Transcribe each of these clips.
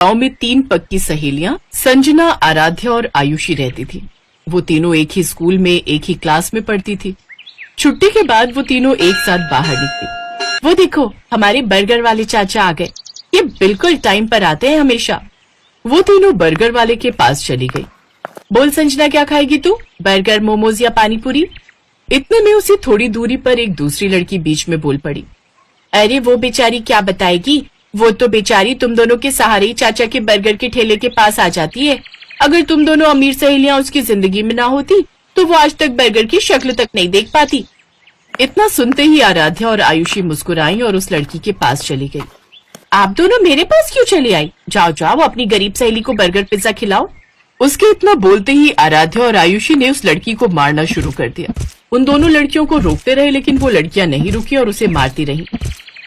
गांव में 3 पक्की सहेलियां संजना, आराध्या और आयुषी रहती थी। वो तीनों एक ही स्कूल में एक ही क्लास में पढ़ती थी। छुट्टी के बाद वो तीनों एक साथ बाहर निकली। वो देखो, हमारे बर्गर वाले चाचा आ गए। ये बिल्कुल टाइम पर आते हैं हमेशा। वो तीनों बर्गर वाले के पास चली गई। बोल संजना, क्या खाएगी तू? बर्गर, मोमोज या पानी पूरी? इतने में उसी थोड़ी दूरी पर एक दूसरी लड़की बीच में बोल पड़ी। अरे वो बेचारी क्या बताएगी, वो तो बेचारी तुम दोनों के सहारे ही चाचा के बर्गर के ठेले के पास आ जाती है। अगर तुम दोनों अमीर सहेलियां उसकी जिंदगी में ना होती तो वो आज तक बर्गर की शक्ल तक नहीं देख पाती। इतना सुनते ही आराध्या और आयुषी मुस्कुराई और उस लड़की के पास चली गई। आप दोनों मेरे पास क्यों चले आई? जाओ जाओ, अपनी गरीब सहेली को बर्गर पिज्जा खिलाओ। उसके इतना बोलते ही आराध्या और आयुषी ने उस लड़की को मारना शुरू कर दिया। उन दोनों लड़कियों को रोकते रहे, लेकिन वो लड़कियां नहीं रुकी और उसे मारती रही।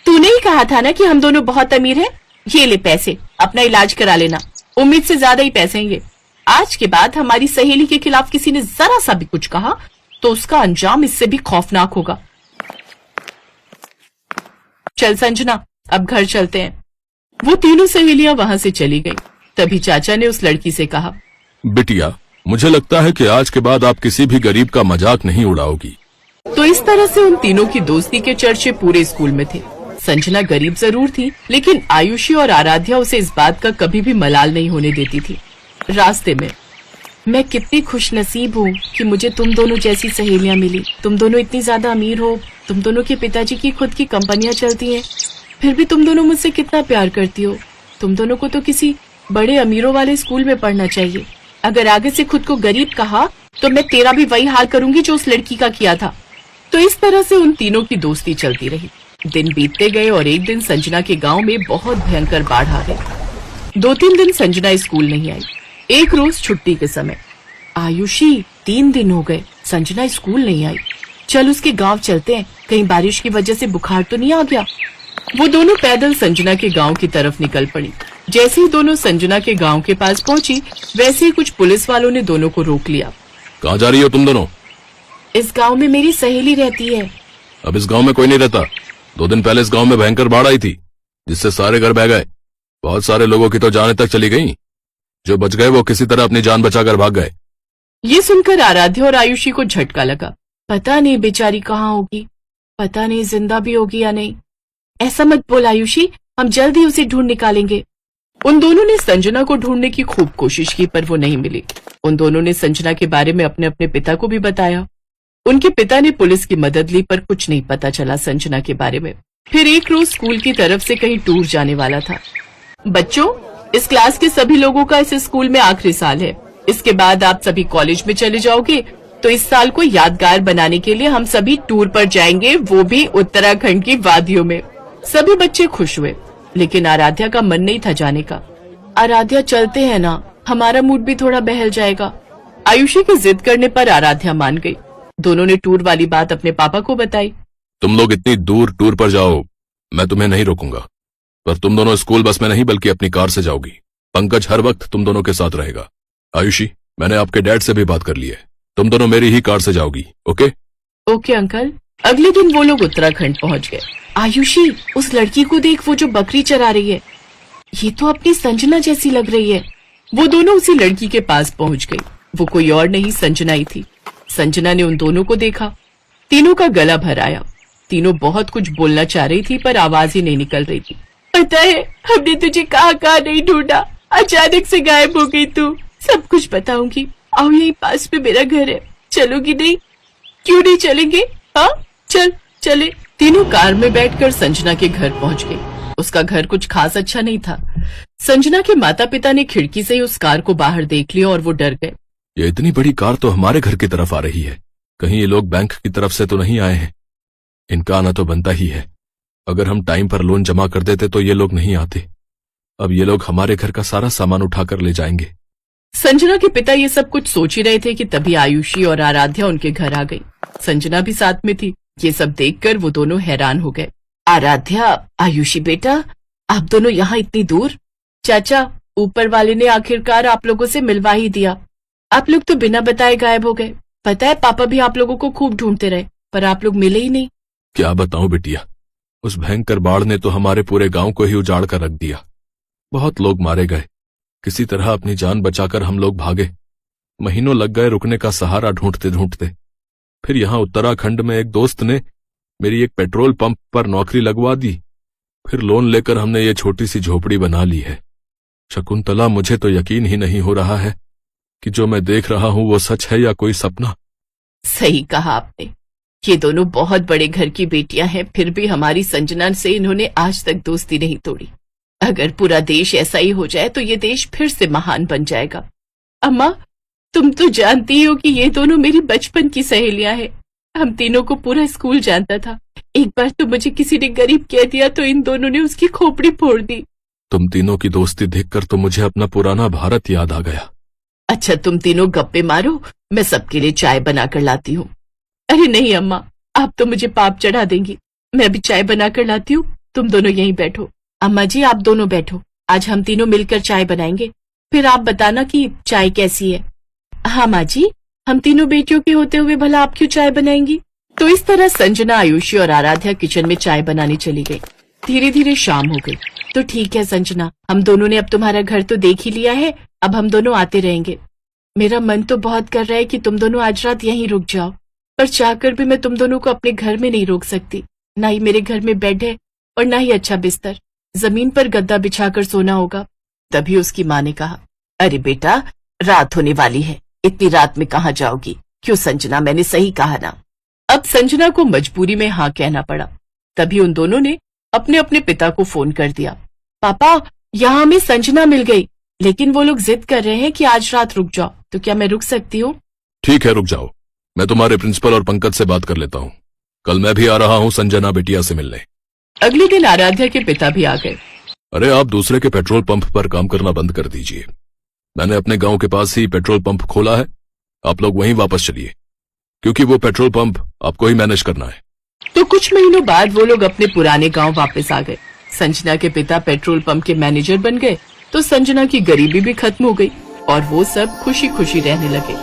तूने ही कहा था ना कि हम दोनों बहुत अमीर हैं। ये ले पैसे, अपना इलाज करा लेना। उम्मीद से ज्यादा ही पैसे हैं ये। आज के बाद हमारी सहेली के खिलाफ किसी ने जरा सा भी कुछ कहा तो उसका अंजाम इससे भी खौफनाक होगा। चल संजना, अब घर चलते हैं। वो तीनों सहेलियां वहां से चली गई। तभी चाचा ने उस लड़की से कहा, बिटिया, मुझे लगता है कि आज के बाद आप किसी भी गरीब का मजाक नहीं उड़ाओगी। तो इस तरह से उन तीनों की दोस्ती के चर्चे पूरे स्कूल में थे। संजना गरीब जरूर थी, लेकिन आयुषी और आराध्या उसे इस बात का कभी भी मलाल नहीं होने देती थी। रास्ते में, मैं कितनी खुशनसीब हूँ कि मुझे तुम दोनों जैसी सहेलियां मिली। तुम दोनों इतनी ज्यादा अमीर हो, तुम दोनों के पिताजी की खुद की कंपनियां चलती हैं, फिर भी तुम दोनों मुझसे कितना प्यार करती हो। तुम दोनों को तो किसी बड़े अमीरों वाले स्कूल में पढ़ना चाहिए। अगर आगे से खुद को गरीब कहा तो मैं तेरा भी वही हाल करूंगी जो उस लड़की का किया था। तो इस तरह से उन तीनों की दोस्ती चलती रही। दिन बीतते गए और एक दिन संजना के गांव में बहुत भयंकर बाढ़ आ गई। 2-3 दिन संजना स्कूल नहीं आई। एक रोज छुट्टी के समय, आयुषी 3 दिन हो गए संजना स्कूल नहीं आई। चल उसके गांव चलते हैं, कहीं बारिश की वजह से बुखार तो नहीं आ गया। वो दोनों पैदल संजना के गांव की तरफ निकल पड़ी। जैसे ही दोनों संजना के गांव के पास पहुंची, वैसे ही कुछ पुलिस वालों ने दोनों को रोक लिया। कहाँ जा रही हो तुम दोनों? इस गांव में मेरी सहेली रहती है। अब इस गांव में कोई नहीं रहता। 2 दिन पहले इस गांव में भयंकर बाढ़ आई थी, जिससे सारे घर बह गए। बहुत सारे लोगों की तो जानें तक चली गईं। जो बच गए वो किसी तरह अपनी जान बचाकर भाग गए। ये सुनकर आराध्या और आयुषी को झटका लगा। पता नहीं बेचारी कहाँ होगी, पता नहीं जिंदा भी होगी या नहीं। ऐसा मत बोल आयुषी, हम जल्द ही उसे ढूंढ निकालेंगे। उन दोनों ने संजना को ढूंढने की खूब कोशिश की, पर वो नहीं मिली। उन दोनों ने संजना के बारे में अपने अपने पिता को भी बताया। उनके पिता ने पुलिस की मदद ली, पर कुछ नहीं पता चला संजना के बारे में। फिर एक रोज स्कूल की तरफ से कहीं टूर जाने वाला था। बच्चों, इस क्लास के सभी लोगों का इस स्कूल में आखिरी साल है। इसके बाद आप सभी कॉलेज में चले जाओगे, तो इस साल को यादगार बनाने के लिए हम सभी टूर पर जाएंगे, वो भी उत्तराखंड की वादियों में। सभी बच्चे खुश हुए, लेकिन आराध्या का मन नहीं था जाने का। आराध्या, चलते हैं ना, हमारा मूड भी थोड़ा बहल जाएगा। आयुषी की जिद करने पर आराध्या मान गई। दोनों ने टूर वाली बात अपने पापा को बताई। तुम लोग इतनी दूर टूर पर जाओ, मैं तुम्हें नहीं रोकूंगा, पर तुम दोनों स्कूल बस में नहीं बल्कि अपनी कार से जाओगी। पंकज हर वक्त तुम दोनों के साथ रहेगा। आयुषी, मैंने आपके डैड से भी बात कर ली है, तुम दोनों मेरी ही कार से जाओगी। ओके? Okay uncle. अगले दिन वो लोग उत्तराखंड पहुंच गए। आयुषी, उस लड़की को देख, वो जो बकरी चरा रही है, ये तो अपनी संजना जैसी लग रही है। वो दोनों उसी लड़की के पास पहुंच गई। वो कोई और नहीं, संजना ही थी। संजना ने उन दोनों को देखा, तीनों का गला भर आया। तीनों बहुत कुछ बोलना चाह रही थी, पर आवाज ही नहीं निकल रही थी। पता है, हमने तुझे कहाँ कहाँ नहीं ढूंढा, अचानक से गायब हो गई तू। सब कुछ बताऊंगी, आओ यही पास में मेरा घर है, चलोगी नहीं? क्यों नहीं चलेंगे? हाँ चल चले। तीनों कार में बैठकर संजना के घर पहुंच गए। उसका घर कुछ खास अच्छा नहीं था। संजना के माता पिता ने खिड़की से ही उस कार को बाहर देख लिया और वो डर गए। ये इतनी बड़ी कार तो हमारे घर की तरफ आ रही है, कहीं ये लोग बैंक की तरफ से तो नहीं आए हैं? इनका आना तो बनता ही है। अगर हम टाइम पर लोन जमा कर देते तो ये लोग नहीं आते। अब ये लोग हमारे घर का सारा सामान उठाकर ले जाएंगे। संजना के पिता ये सब कुछ सोच ही रहे थे कि तभी आयुषी और आराध्या उनके घर आ गई। संजना भी साथ में थी। ये सब देखकर वो दोनों हैरान हो गए। आराध्या, आयुषी बेटा, आप दोनों यहाँ इतनी दूर? चाचा, ऊपर वाले ने आखिरकार आप लोगों से मिलवा ही दिया। आप लोग तो बिना बताए गायब हो गए। पता है, पापा भी आप लोगों को खूब ढूंढते रहे, पर आप लोग मिले ही नहीं। क्या बताऊं बिटिया, उस भयंकर बाढ़ ने तो हमारे पूरे गांव को ही उजाड़ कर रख दिया। बहुत लोग मारे गए। किसी तरह अपनी जान बचाकर हम लोग भागे। महीनों लग गए रुकने का सहारा ढूंढते ढूंढते। फिर यहां उत्तराखंड में एक दोस्त ने मेरी एक पेट्रोल पंप पर नौकरी लगवा दी। फिर लोन लेकर हमने ये छोटी सी झोपड़ी बना ली है। शकुंतला, मुझे तो यकीन ही नहीं हो रहा है कि जो मैं देख रहा हूं वो सच है या कोई सपना। सही कहा आपने। ये दोनों बहुत बड़े घर की बेटियां हैं, फिर भी हमारी संजना से इन्होंने आज तक दोस्ती नहीं तोड़ी। अगर पूरा देश ऐसा ही हो जाए तो ये देश फिर से महान बन जाएगा। अम्मा, तुम तो जानती हो कि ये दोनों मेरी बचपन की सहेलियां हैं। हम तीनों को पूरा स्कूल जानता था। एक बार तो मुझे किसी ने गरीब कह दिया तो इन दोनों ने उसकी खोपड़ी फोड़ दी। तुम तीनों की दोस्ती देखकर तो मुझे अपना पुराना भारत याद आ गया। अच्छा, तुम तीनों गप्पे मारो, मैं सबके लिए चाय बनाकर लाती हूँ। अरे नहीं अम्मा, आप तो मुझे पाप चढ़ा देंगी। मैं भी चाय बनाकर लाती हूँ, तुम दोनों यहीं बैठो। अम्मा जी, आप दोनों बैठो, आज हम तीनों मिलकर चाय बनाएंगे, फिर आप बताना कि चाय कैसी है। हाँ माँ जी, हम तीनों बेटियों के होते हुए भला आप क्यों चाय बनाएंगी। तो इस तरह संजना, आयुषी और आराध्या किचन में चाय बनाने चली गई। धीरे धीरे शाम हो गई। तो ठीक है संजना, हम दोनों ने अब तुम्हारा घर तो देख ही लिया है, अब हम दोनों आते रहेंगे। मेरा मन तो बहुत कर रहा है कि तुम दोनों आज रात यहीं रुक जाओ, पर चाहकर भी मैं तुम दोनों को अपने घर में नहीं रोक सकती। ना ही मेरे घर में बेड है और ना ही अच्छा बिस्तर, जमीन पर गद्दा बिछाकर सोना होगा। तभी उसकी माँ ने कहा, अरे बेटा, रात होने वाली है, इतनी रात में कहाँ जाओगी। क्यों संजना, मैंने सही कहा ना। अब संजना को मजबूरी में हाँ कहना पड़ा। तभी उन दोनों ने अपने अपने पिता को फोन कर दिया। पापा, यहाँ हमें संजना मिल गई, लेकिन वो लोग जिद कर रहे हैं कि आज रात रुक जाओ, तो क्या मैं रुक सकती हूँ। ठीक है, रुक जाओ। मैं तुम्हारे प्रिंसिपल और पंकज से बात कर लेता हूँ। कल मैं भी आ रहा हूँ संजना बिटिया से मिलने। अगले दिन आराध्या के पिता भी आ गए। अरे, आप दूसरे के पेट्रोल पंप पर काम करना बंद कर दीजिए। मैंने अपने गांव के पास ही पेट्रोल पंप खोला है, आप लोग वहीं वापस चलिए, क्योंकि वो पेट्रोल पंप आपको ही मैनेज करना है। तो कुछ महीनों बाद वो लोग अपने पुराने गांव वापस आ गए। संजना के पिता पेट्रोल पंप के मैनेजर बन गए, तो संजना की गरीबी भी खत्म हो गई और वो सब खुशी खुशी रहने लगे।